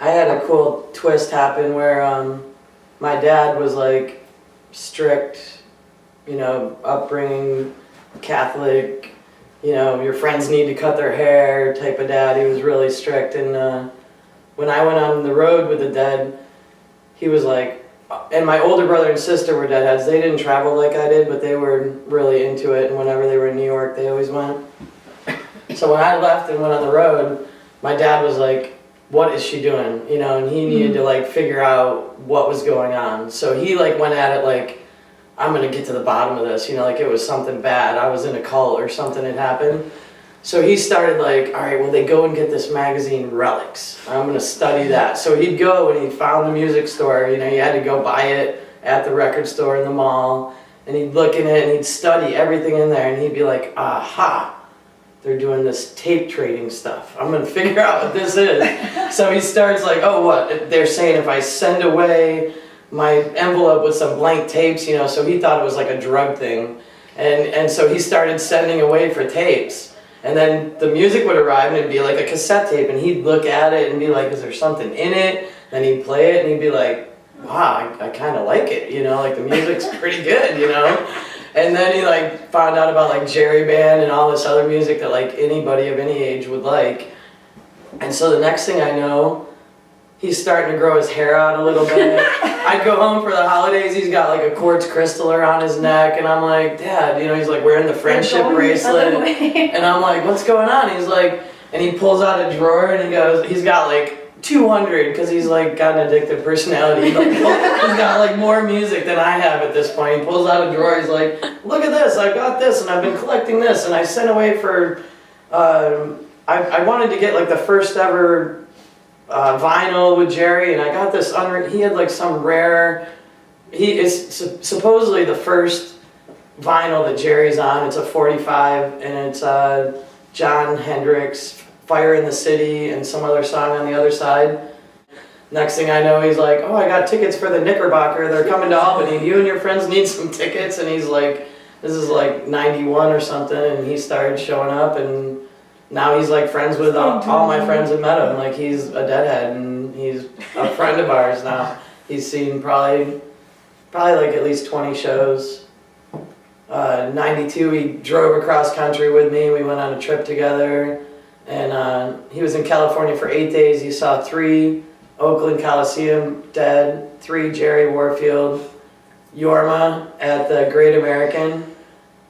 I had a cool twist happen where my dad was like strict, upbringing, Catholic, your friends need to cut their hair type of dad. He was really strict. And when I went on the road with the Dead, he was like, and my older brother and sister were Deadheads. They didn't travel like I did, but they were really into it. And whenever they were in New York, they always went. So when I left and went on the road, my dad was like, what is she doing? And he needed to like figure out what was going on. So he like went at it like, I'm gonna get to the bottom of this, like it was something bad. I was in a cult or something had happened. So he started like, all right, well they go and get this magazine, Relics. I'm gonna study that. So he'd go and he found the music store, you had to go buy it at the record store in the mall. And he'd look in it and he'd study everything in there and he'd be like, aha. They're doing this tape trading stuff. I'm gonna figure out what this is. So he starts like, oh, what? They're saying if I send away my envelope with some blank tapes, so he thought it was like a drug thing. And so he started sending away for tapes. And then the music would arrive and it'd be like a cassette tape and he'd look at it and be like, is there something in it? Then he'd play it and he'd be like, wow, I kind of like it, like the music's pretty good, And then he like found out about like Jerry Band and all this other music that like anybody of any age would like. And so the next thing I know, he's starting to grow his hair out a little bit. I'd go home for the holidays, he's got like a quartz crystal around his neck, and I'm like, Dad, he's like wearing the friendship bracelet. And I'm like, what's going on? He's like, and he pulls out a drawer and he goes, he's got like 200 because he's like got an addictive personality. He's got like more music than I have at this point. He pulls out a drawer. He's like, look at this. I've got this and I've been collecting this and I sent away for. I wanted to get like the first ever vinyl with Jerry, and I got this. He had like some rare. He is supposedly the first vinyl that Jerry's on. It's a 45 and it's John Hendricks. Fire in the City and some other song on the other side. Next thing I know, he's like, oh, I got tickets for the Knickerbocker. They're coming to Albany. You and your friends need some tickets. And he's like, this is like 91 or something. And he started showing up. And now he's like friends with all my friends that met him. Like he's a Deadhead and he's a friend of ours now. He's seen probably like at least 20 shows. 92, he drove across country with me. We went on a trip together. And he was in California for 8 days. He saw 3 Oakland Coliseum Dead, 3 Jerry Warfield, Yorma at the Great American,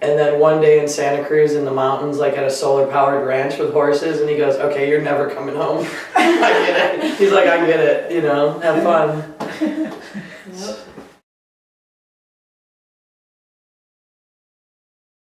and then one day in Santa Cruz in the mountains, like at a solar-powered ranch with horses. And he goes, okay, you're never coming home. I get it. He's like, I get it, have fun. Yep.